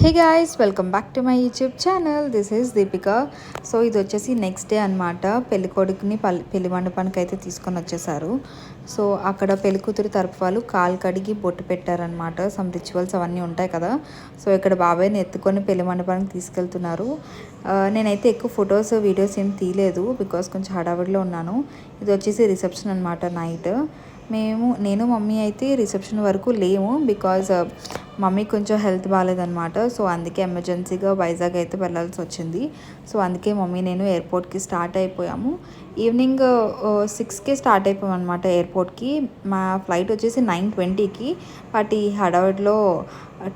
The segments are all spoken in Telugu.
Hey guys, welcome back to my YouTube channel. This is Deepika. So ఇది వచ్చేసి నెక్స్ట్ డే అనమాట. పెళ్లి కొడుకుని పెళ్లి మండపానికి అయితే తీసుకొని వచ్చేసారు. సో అక్కడ పెళ్లి కూతురు తరపు వాళ్ళు కాలు కడిగి బొట్టు పెట్టారనమాట. సమ్ రిచువల్స్ అవన్నీ ఉంటాయి కదా. సో ఇక్కడ బాబాయ్ని ఎత్తుకొని పెళ్లి మండపానికి తీసుకెళ్తున్నారు. నేనైతే ఎక్కువ ఫొటోస్ వీడియోస్ ఏం తీయలేదు బికాస్ కొంచెం హడావిడిలో ఉన్నాను. ఇది వచ్చేసి రిసెప్షన్ అనమాట. నైట్ నేను మమ్మీ అయితే రిసెప్షన్ వరకు లేము బికాజ్ మమ్మీ కొంచెం హెల్త్ బాగాలేదనమాట. సో అందుకే ఎమర్జెన్సీగా వైజాగ్ అయితే వెళ్ళాల్సి వచ్చింది. సో అందుకే మమ్మీ నేను ఎయిర్పోర్ట్కి స్టార్ట్ అయిపోయాము. ఈవినింగ్ 6కే స్టార్ట్ అయిపోయాం అనమాట ఎయిర్పోర్ట్కి. మా ఫ్లైట్ వచ్చేసి 9:20కి. బట్ ఈ హడావిడిలో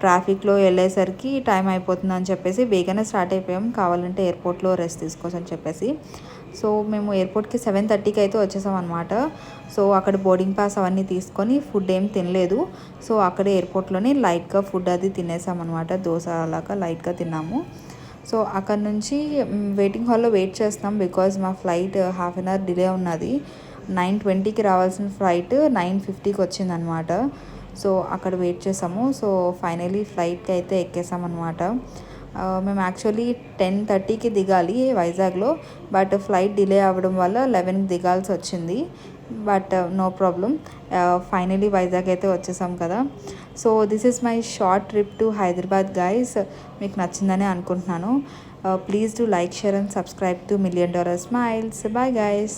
ట్రాఫిక్లో వెళ్ళేసరికి టైం అయిపోతుందని చెప్పేసి వేగనే స్టార్ట్ అయిపోయాం. కావాలంటే ఎయిర్పోర్ట్లో రెస్ట్ తీసుకోవచ్చు అని చెప్పేసి. సో మేము ఎయిర్పోర్ట్కి 7:30కి అయితే వచ్చేసాం అనమాట. సో అక్కడ బోర్డింగ్ పాస్ అవన్నీ తీసుకొని ఫుడ్ ఏం తినలేదు. సో అక్కడే ఎయిర్పోర్ట్లోనే లైట్గా ఫుడ్ అది తినేసామన్నమాట. దోశ అలాగా లైట్గా తిన్నాము. సో అక్కడ నుంచి వెయిటింగ్ హాల్లో వెయిట్ చేస్తాం బికాజ్ మా flight half an hour delay ఉన్నది. 9:20కి రావాల్సిన ఫ్లైట్ 9:50కి వచ్చిందనమాట. సో అక్కడ వెయిట్ చేసాము. సో ఫైనలీ ఫ్లైట్కి అయితే ఎక్కేసామన్నమాట. మేము యాక్చువల్లీ 10:30కి దిగాలి వైజాగ్లో. బట్ ఫ్లైట్ డిలే అవ్వడం వల్ల 11కి దిగాల్సి వచ్చింది. But no problem, finally Vizag అయితే వచ్చేసాం కదా. So this is my short trip to Hyderabad guys. మీకు నచ్చిందని అనుకుంటున్నాను. Please do like, share and subscribe to $1,000,000 Smiles. Bye guys.